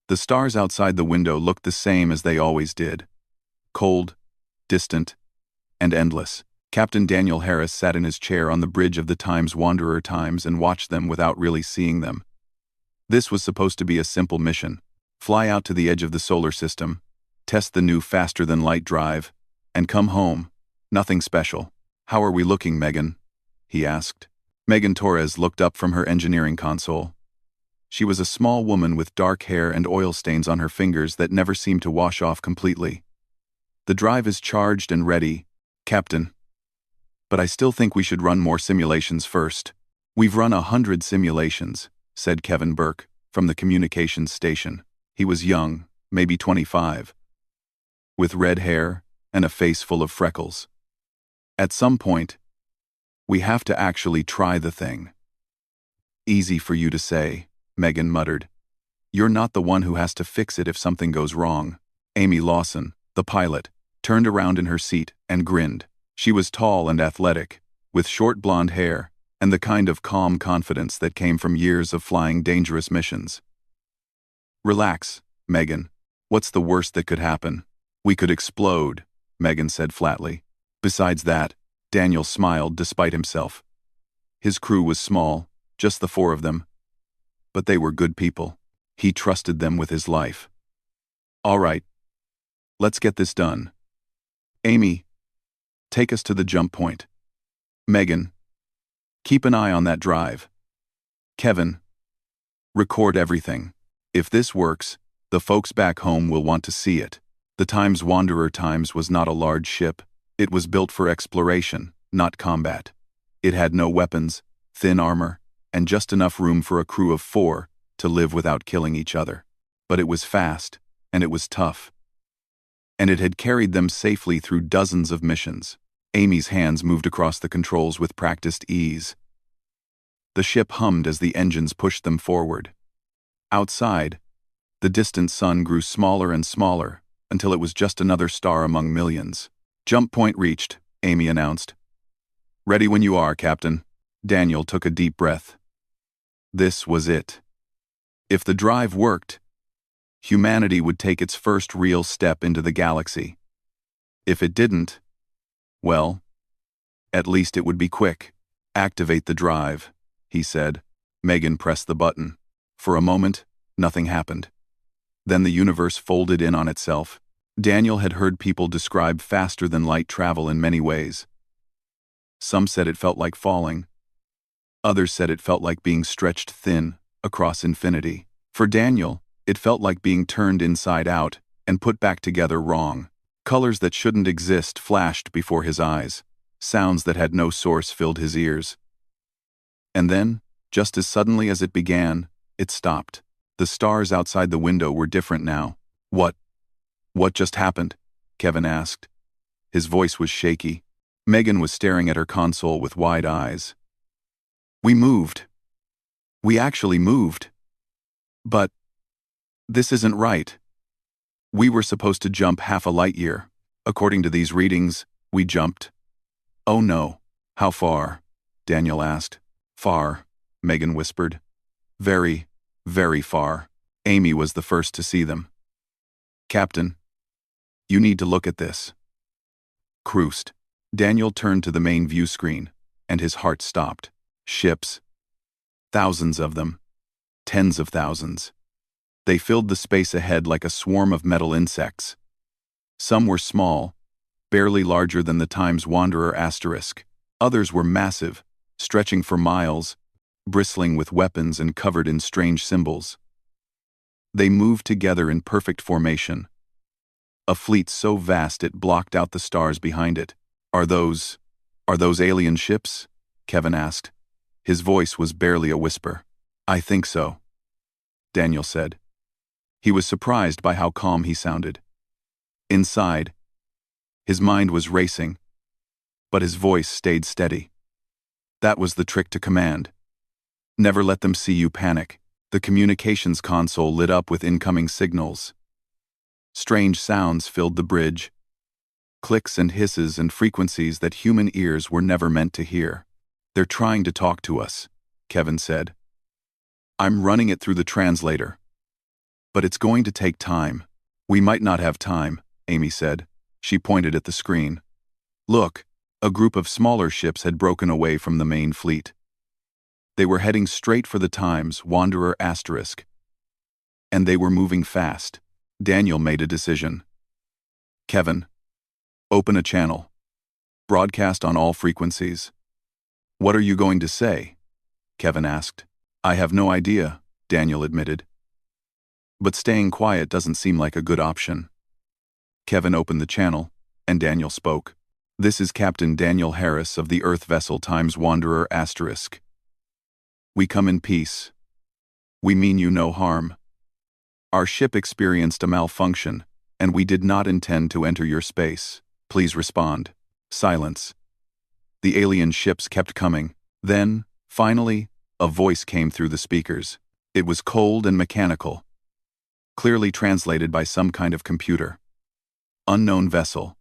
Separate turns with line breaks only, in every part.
The stars outside the window looked the same as they always did. Cold, distant, and endless. Captain Daniel Harris sat in his chair on the bridge of the Times Wanderer Times and watched them without really seeing them. This was supposed to be a simple mission. Fly out to the edge of the solar system, test the new faster-than-light drive, and come home. Nothing special. "How are we looking, Megan?" he asked. Megan Torres looked up from her engineering console. She was a small woman with dark hair and oil stains on her fingers that never seemed to wash off completely. "The drive is charged and ready, Captain. But I still think we should run more simulations first." "We've run 100 simulations," said Kevin Burke, from the communications station. He was young, maybe 25, with red hair and a face full of freckles. "At some point, we have to actually try the thing." "Easy for you to say," Megan muttered. "You're not the one who has to fix it if something goes wrong." Amy Lawson, the pilot, turned around in her seat and grinned. She was tall and athletic, with short blonde hair, and the kind of calm confidence that came from years of flying dangerous missions. "Relax, Megan. What's the worst that could happen?" "We could explode," Megan said flatly. Besides that, Daniel smiled despite himself. His crew was small, just the 4 of them. But they were good people. He trusted them with his life. "All right. Let's get this done. Amy, take us to the jump point. Megan, keep an eye on that drive. Kevin, record everything. If this works, the folks back home will want to see it." The Times Wanderer Times was not a large ship. It was built for exploration, not combat. It had no weapons, thin armor, and just enough room for a crew of 4 to live without killing each other. But it was fast, and it was tough. And it had carried them safely through dozens of missions. Amy's hands moved across the controls with practiced ease. The ship hummed as the engines pushed them forward. Outside, the distant sun grew smaller and smaller until it was just another star among millions. "Jump point reached," Amy announced. "Ready when you are, Captain." Daniel took a deep breath. This was it. If the drive worked, humanity would take its first real step into the galaxy. If it didn't, well, at least it would be quick. "Activate the drive," he said. Megan pressed the button. For a moment, nothing happened. Then the universe folded in on itself. Daniel had heard people describe faster-than-light travel in many ways. Some said it felt like falling. Others said it felt like being stretched thin across infinity. For Daniel, it felt like being turned inside out and put back together wrong. Colors that shouldn't exist flashed before his eyes. Sounds that had no source filled his ears. And then, just as suddenly as it began, it stopped. The stars outside the window were different now. What just happened?" Kevin asked. His voice was shaky. Megan was staring at her console with wide eyes. "We moved. We actually moved. But this isn't right. We were supposed to jump half a light year. According to these readings, we jumped." "Oh no. How far?" Daniel asked. "Far," Megan whispered. "Very, very far." Amy was the first to see them. "Captain, you need to look at this." Cruised. Daniel turned to the main view screen, and his heart stopped. Ships. Thousands of them. Tens of thousands. They filled the space ahead like a swarm of metal insects. Some were small, barely larger than the Times Wanderer asterisk. Others were massive, stretching for miles, bristling with weapons and covered in strange symbols. They moved together in perfect formation. A fleet so vast it blocked out the stars behind it. Are those alien ships?" Kevin asked. His voice was barely a whisper. "I think so," Daniel said. He was surprised by how calm he sounded. Inside, his mind was racing, but his voice stayed steady. That was the trick to command. Never let them see you panic. The communications console lit up with incoming signals. Strange sounds filled the bridge. Clicks and hisses and frequencies that human ears were never meant to hear. "They're trying to talk to us," Kevin said. "I'm running it through the translator. But it's going to take time. We might not have time, Amy said. She pointed at the screen. Look, a group of smaller ships had broken away from the main fleet. They were heading straight for the Times Wanderer *. And they were moving fast. Daniel made a decision. Kevin, open a channel. Broadcast on all frequencies. What are you going to say? Kevin asked. I have no idea, Daniel admitted. But staying quiet doesn't seem like a good option. Kevin opened the channel, and Daniel spoke. This is Captain Daniel Harris of the Earth vessel Times Wanderer *. We come in peace. We mean you no harm. Our ship experienced a malfunction, and we did not intend to enter your space. Please respond. Silence. The alien ships kept coming. Then, finally, a voice came through the speakers. It was cold and mechanical, clearly translated by some kind of computer. Unknown vessel.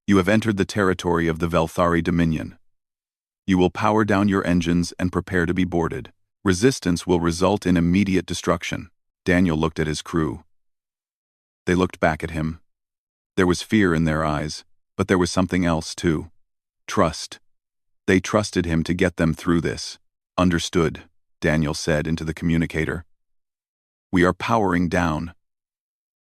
You have entered the territory of the Velthari Dominion. You will power down your engines and prepare to be boarded. Resistance will result in immediate destruction. Daniel looked at his crew. They looked back at him. There was fear in their eyes, but there was something else too. Trust. They trusted him to get them through this. Understood, Daniel said into the communicator. We are powering down.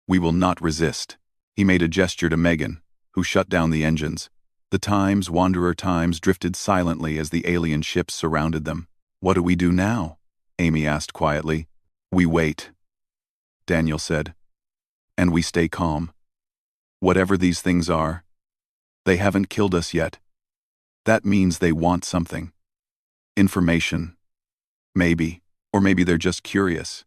We will not resist. He made a gesture to Megan, who shut down the engines. The Times Wanderer drifted silently as the alien ships surrounded them. What do we do now? Amy asked quietly. We wait, Daniel said. And we stay calm. Whatever these things are, they haven't killed us yet. That means they want something. Information. Maybe. Or maybe they're just curious.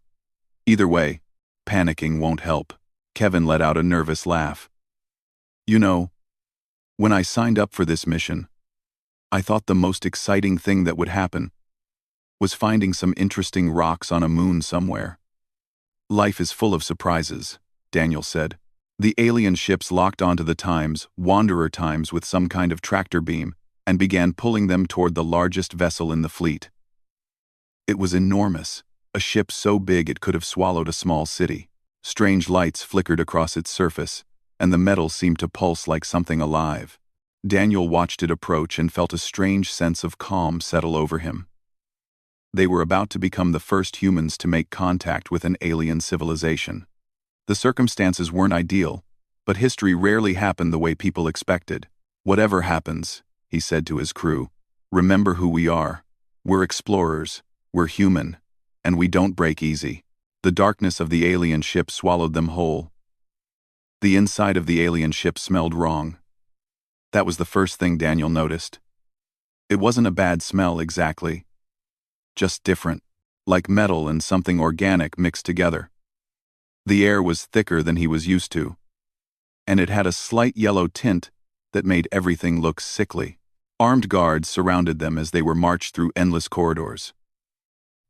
Either way, panicking won't help. Kevin let out a nervous laugh. You know, when I signed up for this mission, I thought the most exciting thing that would happen was finding some interesting rocks on a moon somewhere. Life is full of surprises, Daniel said. The alien ships locked onto the Times Wanderer with some kind of tractor beam and began pulling them toward the largest vessel in the fleet. It was enormous, a ship so big it could have swallowed a small city. Strange lights flickered across its surface, and the metal seemed to pulse like something alive. Daniel watched it approach and felt a strange sense of calm settle over him. They were about to become the first humans to make contact with an alien civilization. The circumstances weren't ideal, but history rarely happened the way people expected. Whatever happens, he said to his crew, remember who we are. We're explorers, we're human, and we don't break easy. The darkness of the alien ship swallowed them whole. The inside of the alien ship smelled wrong. That was the first thing Daniel noticed. It wasn't a bad smell exactly, just different, like metal and something organic mixed together. The air was thicker than he was used to, and it had a slight yellow tint that made everything look sickly. Armed guards surrounded them as they were marched through endless corridors.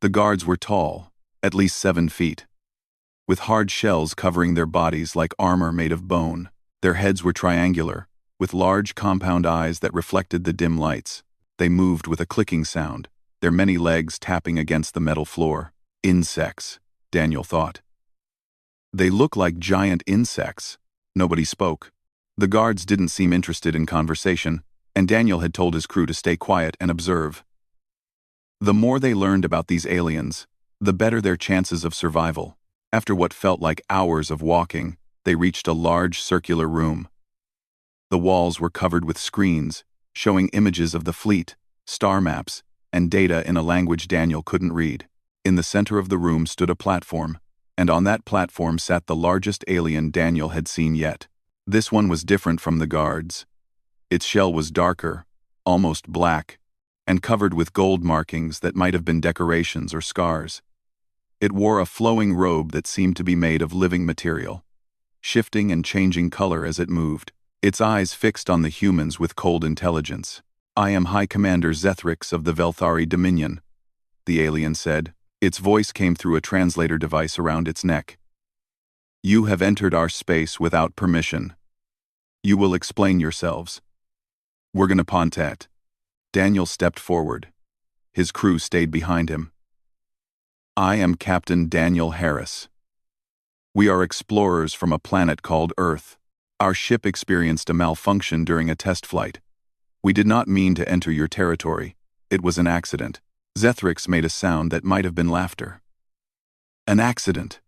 The guards were tall, at least 7 feet, with hard shells covering their bodies like armor made of bone. Their heads were triangular, with large compound eyes that reflected the dim lights. They moved with a clicking sound, their many legs tapping against the metal floor. Insects, Daniel thought. They look like giant insects. Nobody spoke. The guards didn't seem interested in conversation, and Daniel had told his crew to stay quiet and observe. The more they learned about these aliens, the better their chances of survival. After what felt like hours of walking, they reached a large circular room. The walls were covered with screens, showing images of the fleet, star maps, and data in a language Daniel couldn't read. In the center of the room stood a platform, and on that platform sat the largest alien Daniel had seen yet. This one was different from the guards. Its shell was darker, almost black, and covered with gold markings that might have been decorations or scars. It wore a flowing robe that seemed to be made of living material, shifting and changing color as it moved, its eyes fixed on the humans with cold intelligence. I am High Commander Zethrix of the Velthari Dominion, the alien said. Its voice came through a translator device around its neck. You have entered our space without permission. You will explain yourselves. We're gonna pontet. Daniel stepped forward. His crew stayed behind him. I am Captain Daniel Harris. We are explorers from a planet called Earth. Our ship experienced a malfunction during a test flight. We did not mean to enter your territory. It was an accident. Zethryx made a sound that might have been laughter. An accident.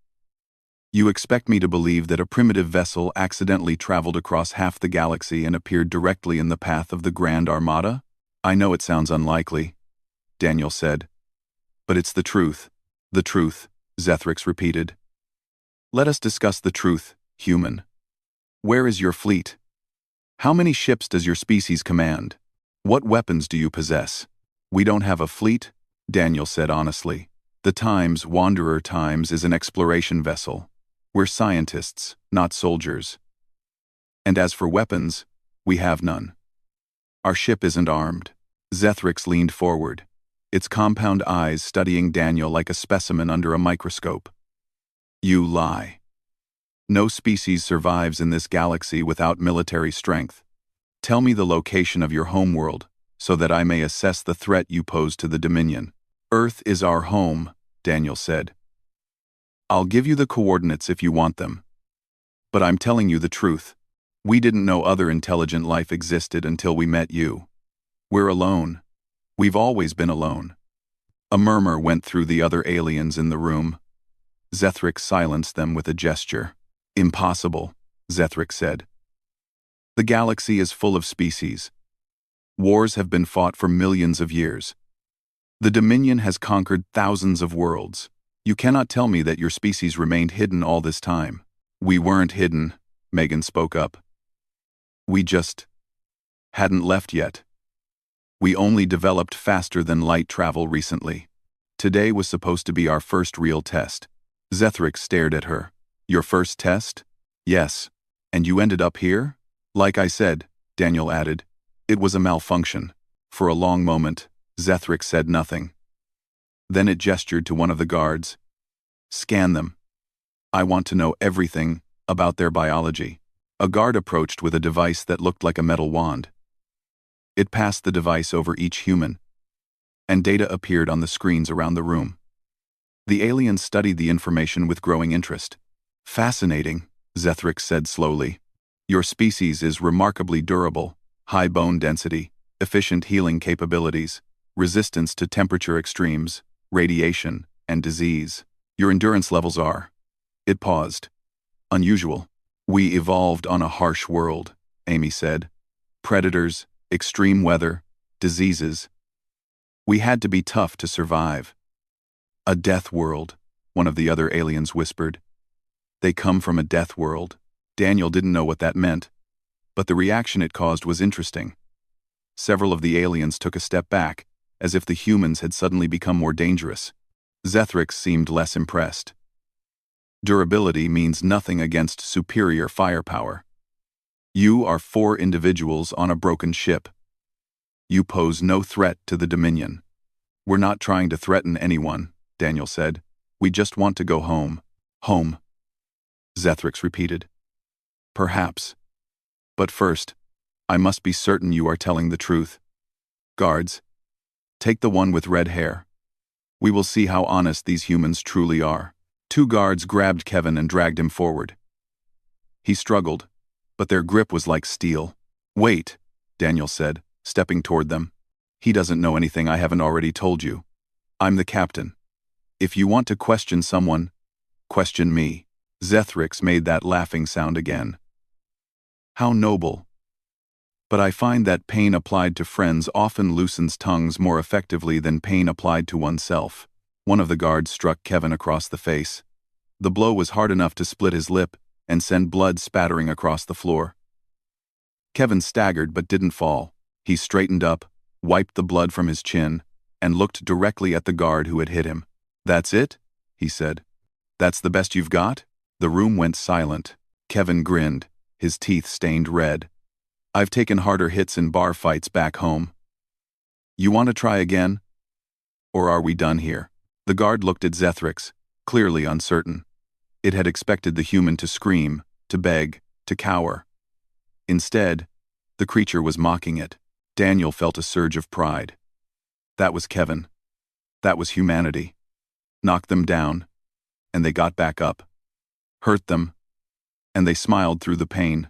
You expect me to believe that a primitive vessel accidentally traveled across half the galaxy and appeared directly in the path of the Grand Armada? I know it sounds unlikely, Daniel said. But it's the truth. The truth, Zethryx repeated. Let us discuss the truth, human. Where is your fleet? How many ships does your species command? What weapons do you possess? We don't have a fleet, Daniel said honestly. The Times, Wanderer Times, is an exploration vessel. We're scientists, not soldiers. And as for weapons, we have none. Our ship isn't armed. Zethryx leaned forward, its compound eyes studying Daniel like a specimen under a microscope. You lie. No species survives in this galaxy without military strength. Tell me the location of your homeworld, so that I may assess the threat you pose to the Dominion. Earth is our home, Daniel said. I'll give you the coordinates if you want them. But I'm telling you the truth. We didn't know other intelligent life existed until we met you. We're alone. We've always been alone. A murmur went through the other aliens in the room. Zethryx silenced them with a gesture. Impossible, Zethryx said. The galaxy is full of species. Wars have been fought for millions of years. The Dominion has conquered thousands of worlds. You cannot tell me that your species remained hidden all this time. We weren't hidden, Megan spoke up. We just hadn't left yet. We only developed faster than light travel recently. Today was supposed to be our first real test. Zethryx stared at her. Your first test? Yes. And you ended up here? Like I said, Daniel added, it was a malfunction. For a long moment, Zethryx said nothing. Then it gestured to one of the guards. Scan them. I want to know everything about their biology. A guard approached with a device that looked like a metal wand. It passed the device over each human, and data appeared on the screens around the room. The aliens studied the information with growing interest. Fascinating, Zethryx said slowly. Your species is remarkably durable, high bone density, efficient healing capabilities, resistance to temperature extremes, radiation, and disease. Your endurance levels are. It paused. Unusual. We evolved on a harsh world, Amy said. Predators, extreme weather, diseases. We had to be tough to survive. A death world, one of the other aliens whispered. They come from a death world. Daniel didn't know what that meant, but the reaction it caused was interesting. Several of the aliens took a step back, as if the humans had suddenly become more dangerous. Zethryx seemed less impressed. Durability means nothing against superior firepower. You are 4 individuals on a broken ship. You pose no threat to the Dominion. We're not trying to threaten anyone, Daniel said. We just want to go home. Home, Zethryx repeated. Perhaps. But first, I must be certain you are telling the truth. Guards, take the one with red hair. We will see how honest these humans truly are. 2 guards grabbed Kevin and dragged him forward. He struggled, but their grip was like steel. Wait, Daniel said, stepping toward them. He doesn't know anything I haven't already told you. I'm the captain. If you want to question someone, question me. Zethryx made that laughing sound again. How noble. But I find that pain applied to friends often loosens tongues more effectively than pain applied to oneself. One of the guards struck Kevin across the face. The blow was hard enough to split his lip and send blood spattering across the floor. Kevin staggered but didn't fall. He straightened up, wiped the blood from his chin, and looked directly at the guard who had hit him. That's it? He said. That's the best you've got? The room went silent. Kevin grinned, his teeth stained red. I've taken harder hits in bar fights back home. You want to try again? Or are we done here? The guard looked at Zethryx, clearly uncertain. It had expected the human to scream, to beg, to cower. Instead, the creature was mocking it. Daniel felt a surge of pride. That was Kevin. That was humanity. Knock them down, and they got back up. hurt them, and they smiled through the pain.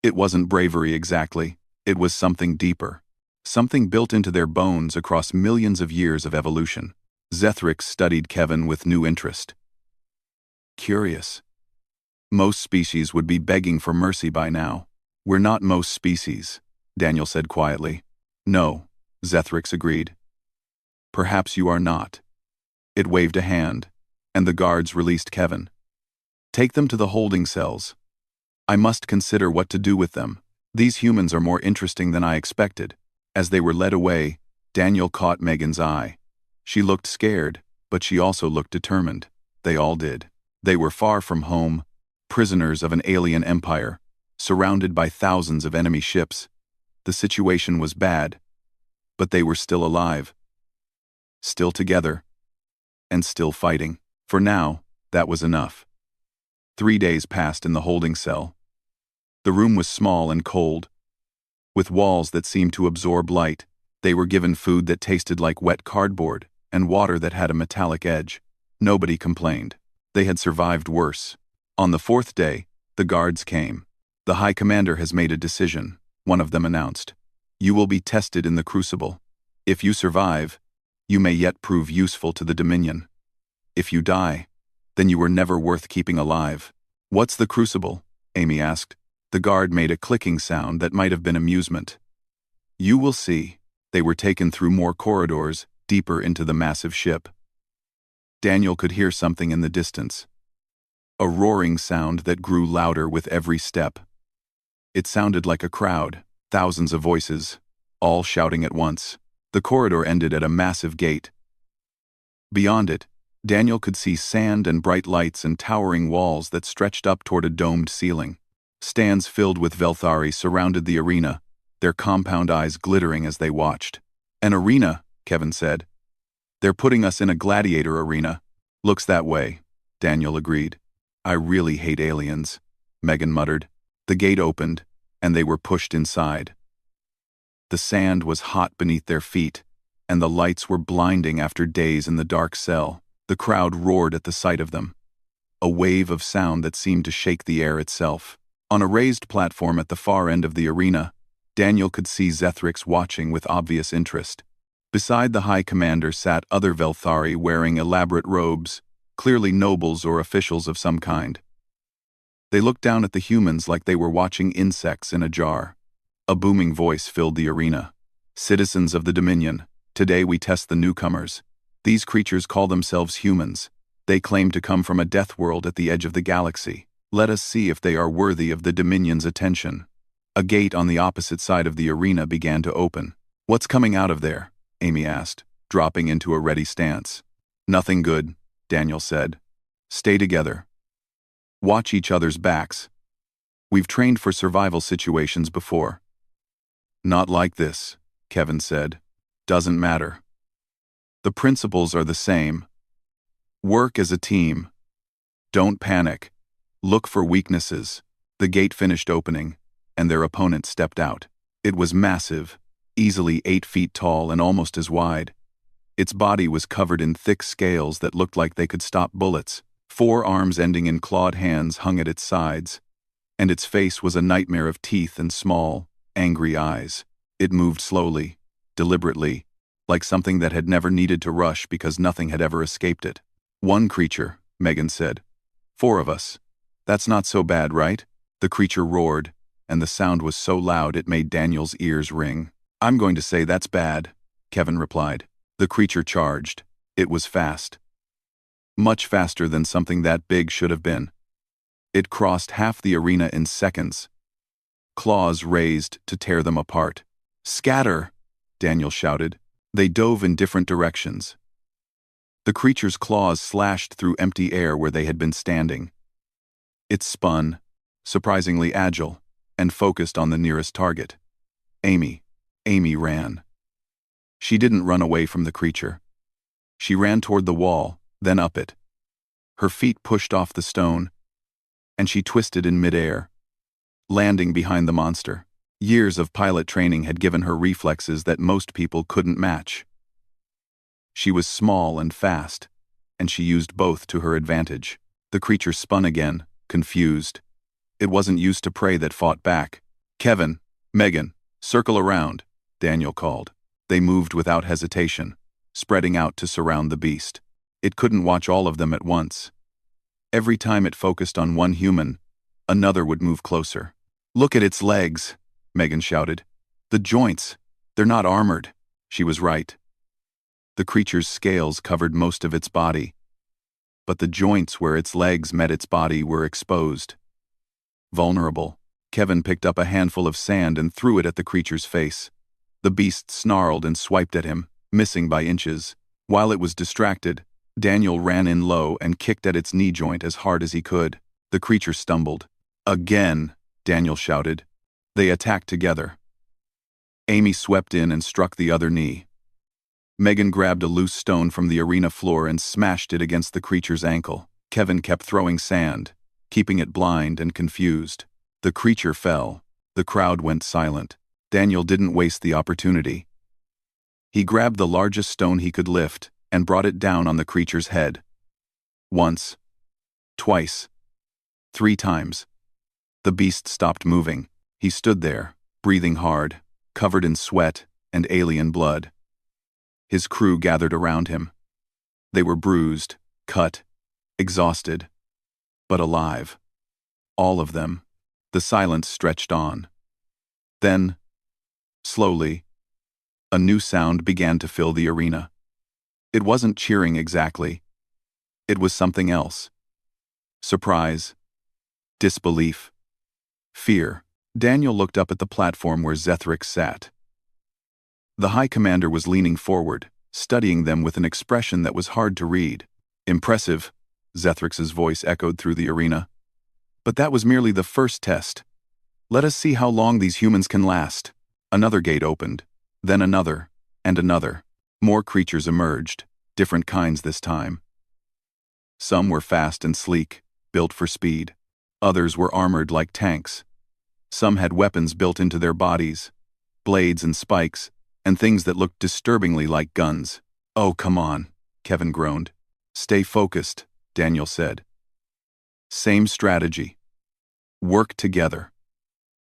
It wasn't bravery exactly, it was something deeper. Something built into their bones across millions of years of evolution. Zethryx studied Kevin with new interest. Curious. Most species would be begging for mercy by now. We're not most species, Daniel said quietly. No, Zethryx agreed. Perhaps you are not. It waved a hand, and the guards released Kevin. Take them to the holding cells. I must consider what to do with them. These humans are more interesting than I expected. As they were led away, Daniel caught Megan's eye. She looked scared, but she also looked determined. They all did. They were far from home, prisoners of an alien empire, surrounded by thousands of enemy ships. The situation was bad, but they were still alive, still together, and still fighting. For now, that was enough. 3 days passed in the holding cell. The room was small and cold, with walls that seemed to absorb light. They were given food that tasted like wet cardboard and water that had a metallic edge. Nobody complained. They had survived worse. On the 4th day, the guards came. The High Commander has made a decision, one of them announced. You will be tested in the Crucible. If you survive, you may yet prove useful to the Dominion. If you die, then you were never worth keeping alive. What's the Crucible? Amy asked. The guard made a clicking sound that might have been amusement. You will see. They were taken through more corridors, deeper into the massive ship. Daniel could hear something in the distance. A roaring sound that grew louder with every step. It sounded like a crowd, thousands of voices, all shouting at once. The corridor ended at a massive gate. Beyond it, Daniel could see sand and bright lights and towering walls that stretched up toward a domed ceiling. Stands filled with Velthari surrounded the arena, their compound eyes glittering as they watched. An arena, Kevin said. They're putting us in a gladiator arena. Looks that way, Daniel agreed. I really hate aliens, Megan muttered. The gate opened, and they were pushed inside. The sand was hot beneath their feet, and the lights were blinding after days in the dark cell. The crowd roared at the sight of them. A wave of sound that seemed to shake the air itself. On a raised platform at the far end of the arena, Daniel could see Zethryx watching with obvious interest. Beside the High Commander sat other Velthari wearing elaborate robes, clearly nobles or officials of some kind. They looked down at the humans like they were watching insects in a jar. A booming voice filled the arena. Citizens of the Dominion, today we test the newcomers. These creatures call themselves humans. They claim to come from a death world at the edge of the galaxy. Let us see if they are worthy of the Dominion's attention. A gate on the opposite side of the arena began to open. What's coming out of there? Amy asked, dropping into a ready stance. Nothing good, Daniel said. Stay together. Watch each other's backs. We've trained for survival situations before. Not like this, Kevin said. Doesn't matter. The principles are the same. Work as a team. Don't panic. Look for weaknesses. The gate finished opening, and their opponent stepped out. It was massive, easily 8 feet tall and almost as wide. Its body was covered in thick scales that looked like they could stop bullets. 4 arms ending in clawed hands hung at its sides, and its face was a nightmare of teeth and small, angry eyes. It moved slowly, deliberately, like something that had never needed to rush because nothing had ever escaped it. One creature, Megan said. 4 of us. That's not so bad, right? The creature roared, and the sound was so loud it made Daniel's ears ring. I'm going to say that's bad, Kevin replied. The creature charged. It was fast. Much faster than something that big should have been. It crossed half the arena in seconds. Claws raised to tear them apart. Scatter! Daniel shouted. They dove in different directions. The creature's claws slashed through empty air where they had been standing. It spun, surprisingly agile, and focused on the nearest target. Amy. Amy ran. She didn't run away from the creature. She ran toward the wall, then up it. Her feet pushed off the stone, and she twisted in midair, landing behind the monster. Years of pilot training had given her reflexes that most people couldn't match. She was small and fast, and she used both to her advantage. The creature spun again, confused. It wasn't used to prey that fought back. "Kevin, Megan, circle around," Daniel called. They moved without hesitation, spreading out to surround the beast. It couldn't watch all of them at once. Every time it focused on one human, another would move closer. "Look at its legs," Megan shouted. "The joints. They're not armored." She was right. The creature's scales covered most of its body, but the joints where its legs met its body were exposed. Vulnerable, Kevin picked up a handful of sand and threw it at the creature's face. The beast snarled and swiped at him, missing by inches. While it was distracted, Daniel ran in low and kicked at its knee joint as hard as he could. The creature stumbled. "Again," Daniel shouted. They attacked together. Amy swept in and struck the other knee. Megan grabbed a loose stone from the arena floor and smashed it against the creature's ankle. Kevin kept throwing sand, keeping it blind and confused. The creature fell. The crowd went silent. Daniel didn't waste the opportunity. He grabbed the largest stone he could lift and brought it down on the creature's head. Once. Twice. 3 times. The beast stopped moving. He stood there, breathing hard, covered in sweat and alien blood. His crew gathered around him. They were bruised, cut, exhausted, but alive. All of them. The silence stretched on. Then, slowly, a new sound began to fill the arena. It wasn't cheering exactly. It was something else. Surprise. Disbelief. Fear. Daniel looked up at the platform where Zethric sat. The High Commander was leaning forward, studying them with an expression that was hard to read. "Impressive,"Zethric's voice echoed through the arena. "But that was merely the first test. Let us see how long these humans can last." Another gate opened, then another, and another. More creatures emerged, different kinds this time. Some were fast and sleek, built for speed. Others were armored like tanks. Some had weapons built into their bodies, blades and spikes, and things that looked disturbingly like guns. "Oh, come on," Kevin groaned. "Stay focused," Daniel said. Same strategy. Work together.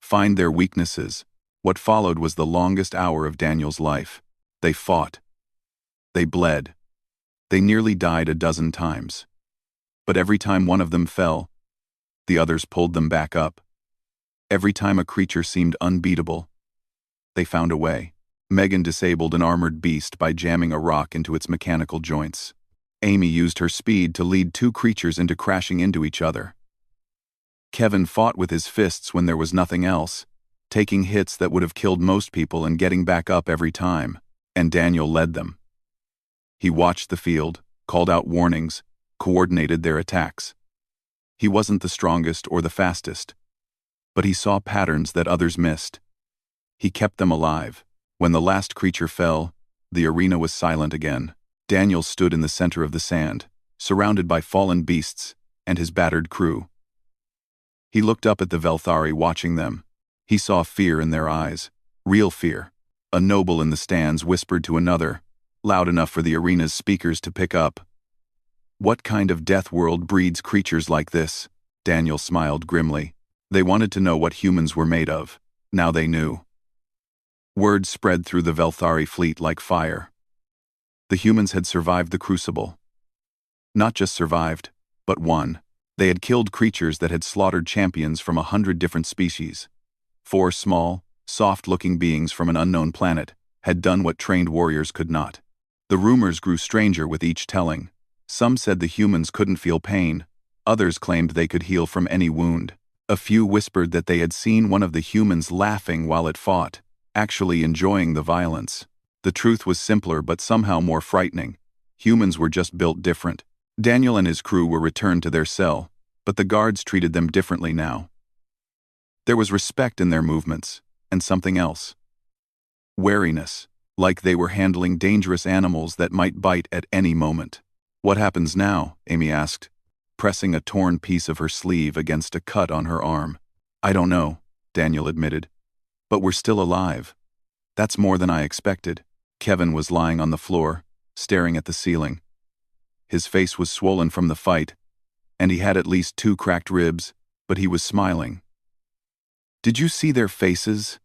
Find their weaknesses. What followed was the longest hour of Daniel's life. They fought. They bled. They nearly died a dozen times. But every time one of them fell, the others pulled them back up. Every time a creature seemed unbeatable, they found a way. Megan disabled an armored beast by jamming a rock into its mechanical joints. Amy used her speed to lead 2 creatures into crashing into each other. Kevin fought with his fists when there was nothing else, taking hits that would have killed most people and getting back up every time, and Daniel led them. He watched the field, called out warnings, coordinated their attacks. He wasn't the strongest or the fastest, but he saw patterns that others missed. He kept them alive. When the last creature fell, the arena was silent again. Daniel stood in the center of the sand, surrounded by fallen beasts and his battered crew. He looked up at the Velthari watching them. He saw fear in their eyes, real fear. A noble in the stands whispered to another, loud enough for the arena's speakers to pick up. "What kind of death world breeds creatures like this?" Daniel smiled grimly. They wanted to know what humans were made of. Now they knew. Word spread through the Velthari fleet like fire. The humans had survived the Crucible. Not just survived, but won. They had killed creatures that had slaughtered champions from 100 different species. 4 small, soft-looking beings from an unknown planet had done what trained warriors could not. The rumors grew stranger with each telling. Some said the humans couldn't feel pain. Others claimed they could heal from any wound. A few whispered that they had seen one of the humans laughing while it fought, actually enjoying the violence. The truth was simpler but somehow more frightening. Humans were just built different. Daniel and his crew were returned to their cell, but the guards treated them differently now. There was respect in their movements, and something else. Wariness, like they were handling dangerous animals that might bite at any moment. "What happens now?" Amy asked, pressing a torn piece of her sleeve against a cut on her arm. "I don't know," Daniel admitted. "But we're still alive. That's more than I expected." Kevin was lying on the floor, staring at the ceiling. His face was swollen from the fight, and he had at least 2 cracked ribs, but he was smiling. "Did you see their faces?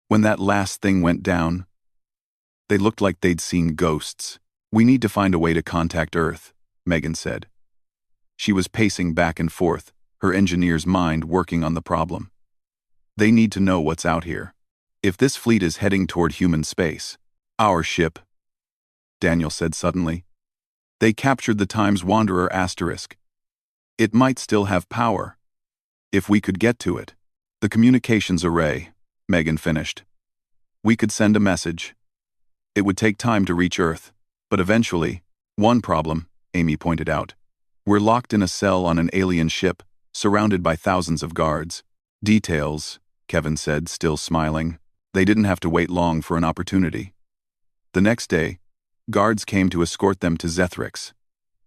When that last thing went down? They looked like they'd seen ghosts." "We need to find a way to contact Earth," Megan said. She was pacing back and forth, her engineer's mind working on the problem. "They need to know what's out here. If this fleet is heading toward human space, our ship," Daniel said suddenly. "They captured the Times Wanderer asterisk. It might still have power. If we could get to it." "The communications array," Megan finished. "We could send a message. It would take time to reach Earth, but eventually." "One problem," Amy pointed out. "We're locked in a cell on an alien ship, surrounded by thousands of guards." "Details," Kevin said, still smiling. They didn't have to wait long for an opportunity. The next day, guards came to escort them to Zethrix.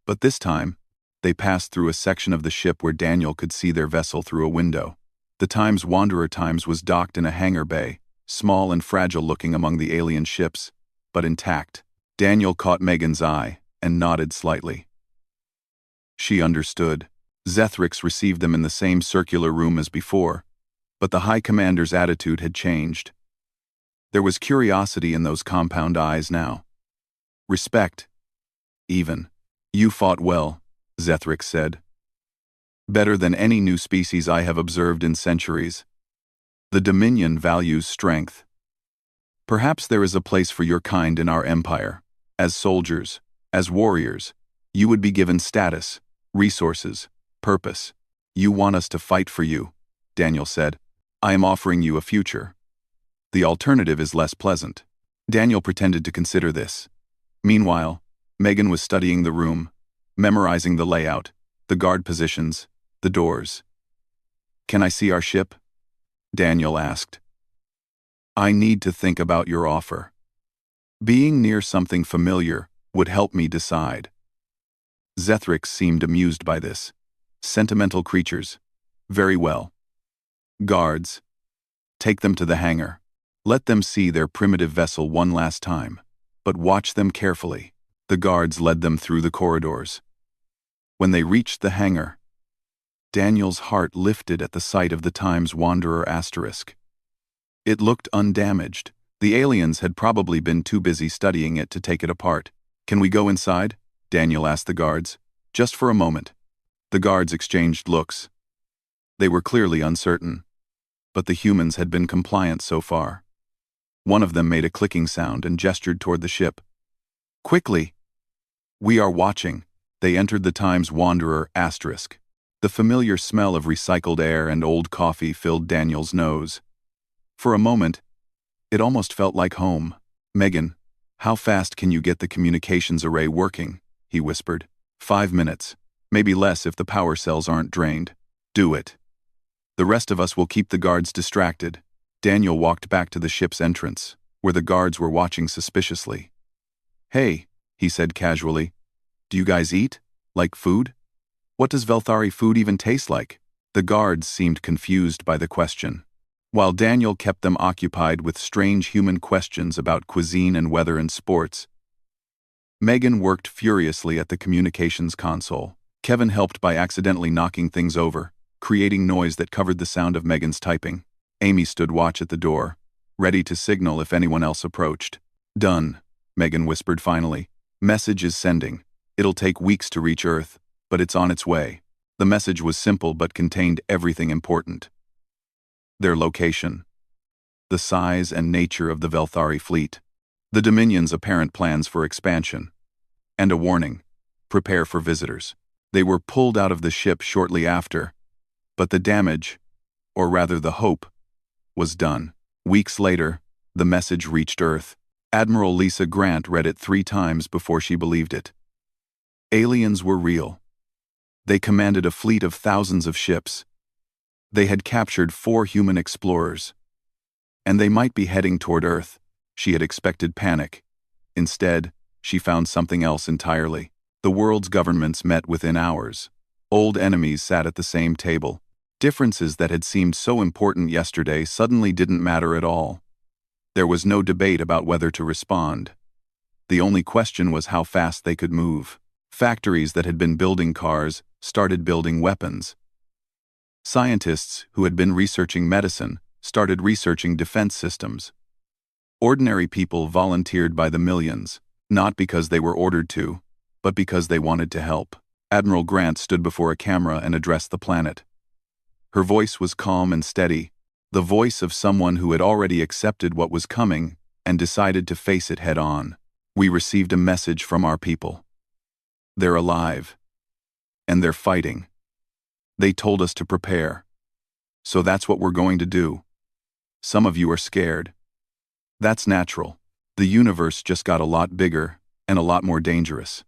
But this time, they passed through a section of the ship where Daniel could see their vessel through a window. The Times Wanderer Times was docked in a hangar bay, small and fragile-looking among the alien ships, but intact. Daniel caught Megan's eye and nodded slightly. She understood. Zethrix received them in the same circular room as before, but the High Commander's attitude had changed. There was curiosity in those compound eyes now. Respect. Even. "You fought well," Zethrix said. "Better than any new species I have observed in centuries. The Dominion values strength. Perhaps there is a place for your kind in our empire. As soldiers, as warriors, you would be given status, resources, purpose. You want us to fight for you," Daniel said. "I am offering you a future. The alternative is less pleasant." Daniel pretended to consider this. Meanwhile, Megan was studying the room, memorizing the layout, the guard positions, the doors. "Can I see our ship?" Daniel asked. "I need to think about your offer. Being near something familiar would help me decide." Zethrix seemed amused by this. "Sentimental creatures. Very well. Guards. Take them to the hangar. Let them see their primitive vessel one last time, but watch them carefully." The guards led them through the corridors. When they reached the hangar, Daniel's heart lifted at the sight of the Times Wanderer asterisk. It looked undamaged. The aliens had probably been too busy studying it to take it apart. "Can we go inside?" Daniel asked the guards. "Just for a moment." The guards exchanged looks. They were clearly uncertain, but the humans had been compliant so far. One of them made a clicking sound and gestured toward the ship. "Quickly! We are watching." They entered the Times Wanderer asterisk. The familiar smell of recycled air and old coffee filled Daniel's nose. For a moment, it almost felt like home. "Megan, how fast can you get the communications array working?" he whispered. 5 minutes, maybe less if the power cells aren't drained." "Do it. The rest of us will keep the guards distracted." Daniel walked back to the ship's entrance, where the guards were watching suspiciously. "Hey," he said casually, "do you guys eat? Like food? What does Velthari food even taste like?" The guards seemed confused by the question, while Daniel kept them occupied with strange human questions about cuisine and weather and sports. Megan worked furiously at the communications console. Kevin helped by accidentally knocking things over, creating noise that covered the sound of Megan's typing. Amy stood watch at the door, ready to signal if anyone else approached. "Done," Megan whispered finally. "Message is sending. It'll take weeks to reach Earth, but it's on its way." The message was simple but contained everything important. Their location, the size and nature of the Velthari fleet, the Dominion's apparent plans for expansion, and a warning: prepare for visitors. They were pulled out of the ship shortly after, but the damage, or rather the hope, was done. Weeks later, the message reached Earth. Admiral Lisa Grant read it 3 times before she believed it. Aliens were real. They commanded a fleet of thousands of ships. They had captured 4 human explorers. And they might be heading toward Earth. She had expected panic. Instead, she found something else entirely. The world's governments met within hours. Old enemies sat at the same table. Differences that had seemed so important yesterday suddenly didn't matter at all. There was no debate about whether to respond. The only question was how fast they could move. Factories that had been building cars started building weapons. Scientists who had been researching medicine started researching defense systems. Ordinary people volunteered by the millions, not because they were ordered to, but because they wanted to help. Admiral Grant stood before a camera and addressed the planet. Her voice was calm and steady, the voice of someone who had already accepted what was coming and decided to face it head-on. We received a message from our people. They're alive. And they're fighting. They told us to prepare. So that's what we're going to do. Some of you are scared. That's natural. The universe just got a lot bigger and a lot more dangerous.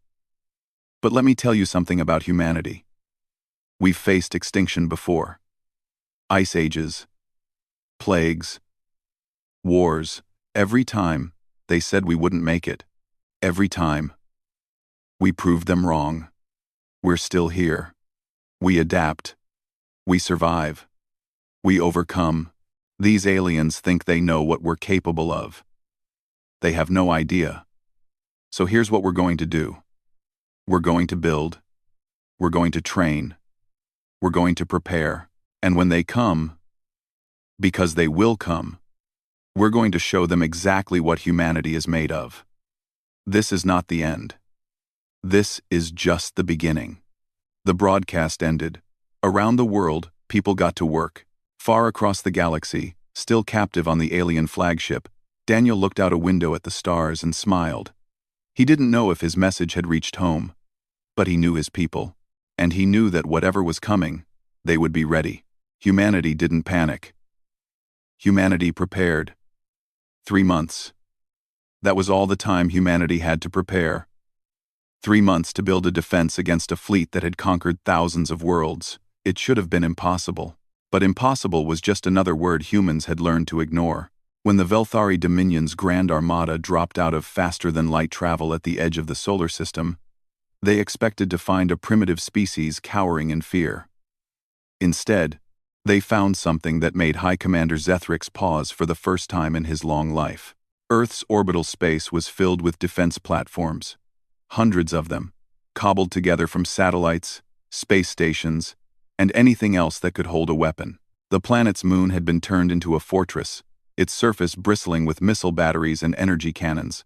But let me tell you something about humanity. We've faced extinction before. Ice ages, plagues, wars. Every time, they said we wouldn't make it. Every time. We proved them wrong. We're still here. We adapt. We survive. We overcome. These aliens think they know what we're capable of. They have no idea. So here's what we're going to do. We're going to build. We're going to train. We're going to prepare. And when they come, because they will come, we're going to show them exactly what humanity is made of. This is not the end. This is just the beginning. The broadcast ended. Around the world, people got to work. Far across the galaxy, still captive on the alien flagship, Daniel looked out a window at the stars and smiled. He didn't know if his message had reached home, but he knew his people, and he knew that whatever was coming, they would be ready. Humanity didn't panic. Humanity prepared. 3 months. That was all the time humanity had to prepare. 3 months to build a defense against a fleet that had conquered thousands of worlds. It should have been impossible. But impossible was just another word humans had learned to ignore. When the Velthari Dominion's Grand Armada dropped out of faster-than-light travel at the edge of the solar system, they expected to find a primitive species cowering in fear. Instead, they found something that made High Commander Zethryx pause for the first time in his long life. Earth's orbital space was filled with defense platforms. Hundreds of them, cobbled together from satellites, space stations, and anything else that could hold a weapon. The planet's moon had been turned into a fortress, its surface bristling with missile batteries and energy cannons.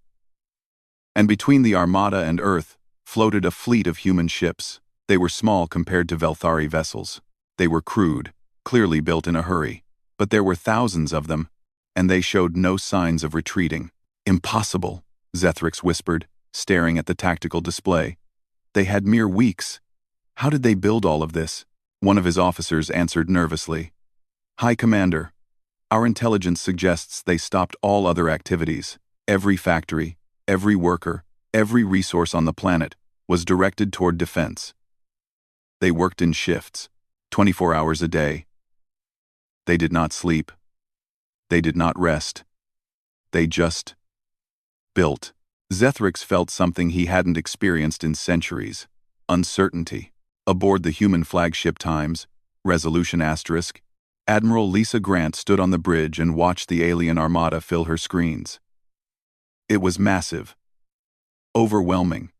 And between the Armada and Earth floated a fleet of human ships. They were small compared to Velthari vessels. They were crude, clearly built in a hurry, but there were thousands of them, and they showed no signs of retreating. Impossible, Zethryx whispered, staring at the tactical display. They had mere weeks. How did they build all of this? One of his officers answered nervously. High Commander, our intelligence suggests they stopped all other activities. Every factory, every worker, every resource on the planet was directed toward defense. They worked in shifts, 24 hours a day. They did not sleep. They did not rest. They just built. Zethryx felt something he hadn't experienced in centuries. Uncertainty. Aboard the human flagship Times, Resolution *, Admiral Lisa Grant stood on the bridge and watched the alien armada fill her screens. It was massive. Overwhelming.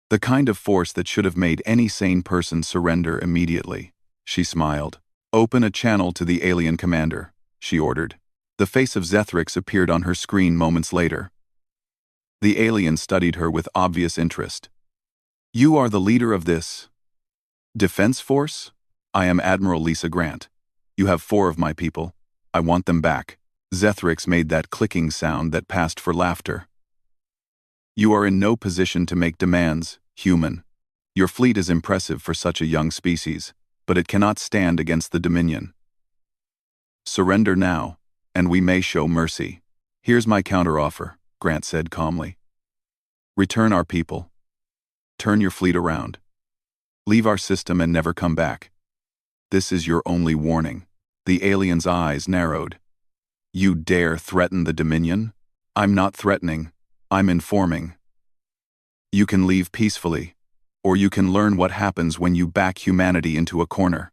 The kind of force that should have made any sane person surrender immediately. She smiled. Open a channel to the alien commander, she ordered. The face of Zethryx appeared on her screen moments later. The alien studied her with obvious interest. You are the leader of this defense force? I am Admiral Lisa Grant. You have 4 of my people. I want them back. Zethryx made that clicking sound that passed for laughter. You are in no position to make demands, human. Your fleet is impressive for such a young species, but it cannot stand against the Dominion. Surrender now, and we may show mercy. Here's my counteroffer, Grant said calmly. Return our people. Turn your fleet around. Leave our system and never come back. This is your only warning. The alien's eyes narrowed. You dare threaten the Dominion? I'm not threatening. I'm informing. You can leave peacefully, or you can learn what happens when you back humanity into a corner.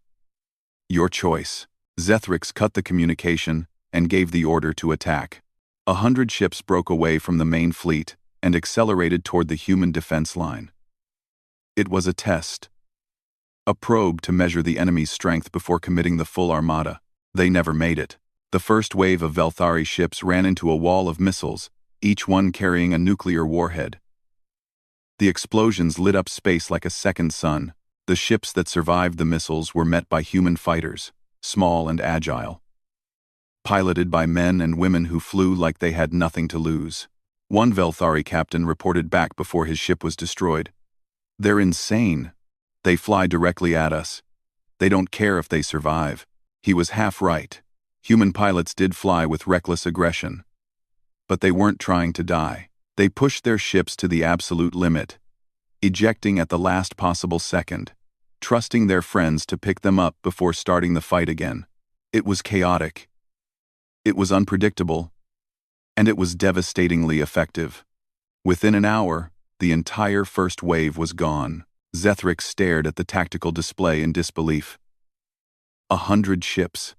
Your choice. Zethryx cut the communication and gave the order to attack. 100 ships broke away from the main fleet and accelerated toward the human defense line. It was a test. A probe to measure the enemy's strength before committing the full armada. They never made it. The first wave of Velthari ships ran into a wall of missiles, each one carrying a nuclear warhead. The explosions lit up space like a second sun. The ships that survived the missiles were met by human fighters, small and agile, piloted by men and women who flew like they had nothing to lose. One Velthari captain reported back before his ship was destroyed. "They're insane. They fly directly at us. They don't care if they survive." He was half right. Human pilots did fly with reckless aggression. But they weren't trying to die. They pushed their ships to the absolute limit, ejecting at the last possible second, trusting their friends to pick them up before starting the fight again. It was chaotic. It was unpredictable. And it was devastatingly effective. Within an hour, the entire first wave was gone. Zethric stared at the tactical display in disbelief. 100 ships.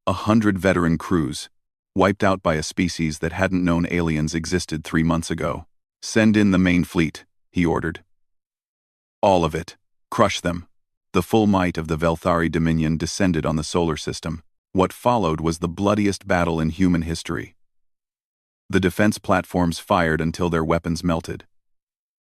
100 veteran crews, wiped out by a species that hadn't known aliens existed 3 months ago. "Send in the main fleet," he ordered. "All of it. Crush them." The full might of the Velthari Dominion descended on the solar system. What followed was the bloodiest battle in human history. The defense platforms fired until their weapons melted.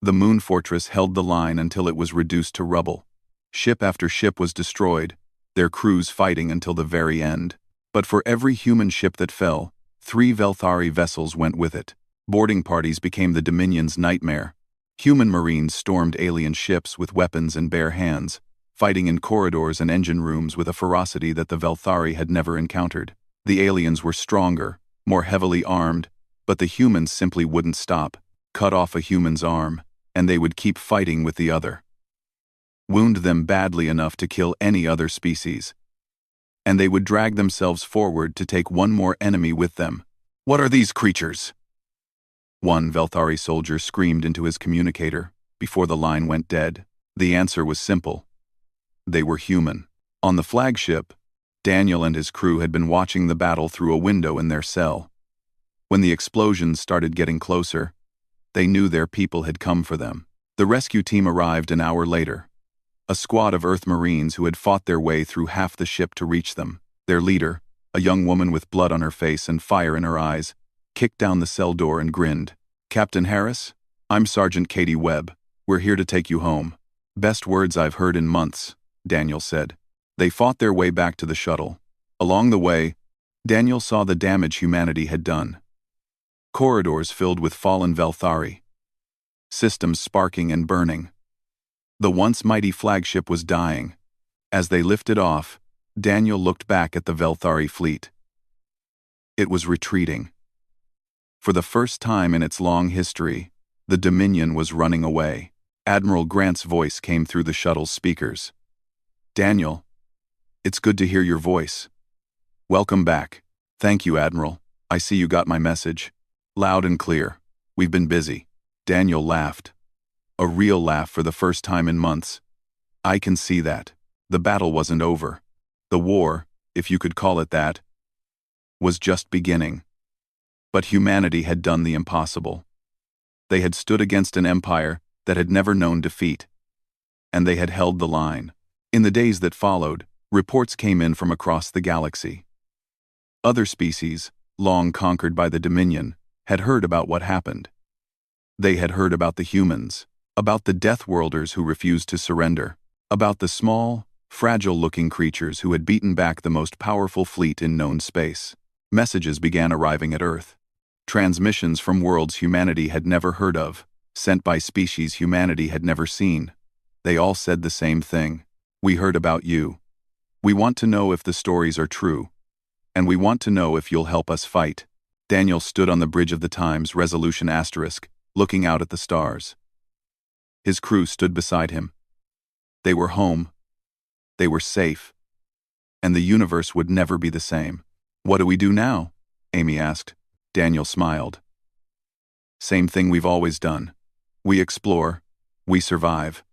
The moon fortress held the line until it was reduced to rubble. Ship after ship was destroyed, their crews fighting until the very end. But for every human ship that fell, 3 Velthari vessels went with it. Boarding parties became the Dominion's nightmare. Human marines stormed alien ships with weapons in bare hands, fighting in corridors and engine rooms with a ferocity that the Velthari had never encountered. The aliens were stronger, more heavily armed, but the humans simply wouldn't stop. Cut off a human's arm, and they would keep fighting with the other. Wound them badly enough to kill any other species. And they would drag themselves forward to take one more enemy with them. "What are these creatures?" One Velthari soldier screamed into his communicator before the line went dead. The answer was simple. They were human. On the flagship, Daniel and his crew had been watching the battle through a window in their cell. When the explosions started getting closer, they knew their people had come for them. The rescue team arrived an hour later. A squad of Earth Marines who had fought their way through half the ship to reach them. Their leader, a young woman with blood on her face and fire in her eyes, kicked down the cell door and grinned. "Captain Harris, I'm Sergeant Katie Webb. We're here to take you home." "Best words I've heard in months," Daniel said. They fought their way back to the shuttle. Along the way, Daniel saw the damage humanity had done. Corridors filled with fallen Velthari. Systems sparking and burning. The once mighty flagship was dying. As they lifted off, Daniel looked back at the Velthari fleet. It was retreating. For the first time in its long history, the Dominion was running away. Admiral Grant's voice came through the shuttle's speakers. "Daniel, it's good to hear your voice. Welcome back." "Thank you, Admiral. I see you got my message. Loud and clear. We've been busy." Daniel laughed. A real laugh for the first time in months. "I can see that. The battle wasn't over. The war, if you could call it that, was just beginning. But humanity had done the impossible. They had stood against an empire that had never known defeat. And they had held the line. In the days that followed, reports came in from across the galaxy. Other species, long conquered by the Dominion, had heard about what happened. They had heard about the humans, about the Deathworlders who refused to surrender, about the small, fragile-looking creatures who had beaten back the most powerful fleet in known space. Messages began arriving at Earth. Transmissions from worlds humanity had never heard of, sent by species humanity had never seen. They all said the same thing. "We heard about you. We want to know if the stories are true. And we want to know if you'll help us fight." Daniel stood on the bridge of the Times Resolution Asterisk, looking out at the stars. His crew stood beside him. They were home. They were safe. And the universe would never be the same. "What do we do now?" Amy asked. Daniel smiled. "Same thing we've always done. We explore. We survive.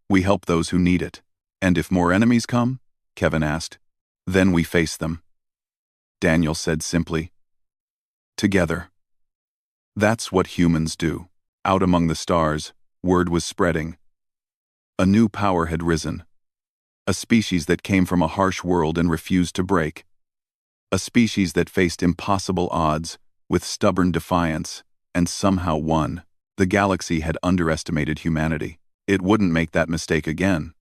We help those who need it." "And if more enemies come?" Kevin asked. "Then we face them," Daniel said simply. "Together." That's what humans do. Out among the stars, word was spreading. A new power had risen, A species that came from a harsh world and refused to break. A species that faced impossible odds, with stubborn defiance, and somehow won. The galaxy had underestimated humanity. It wouldn't make that mistake again.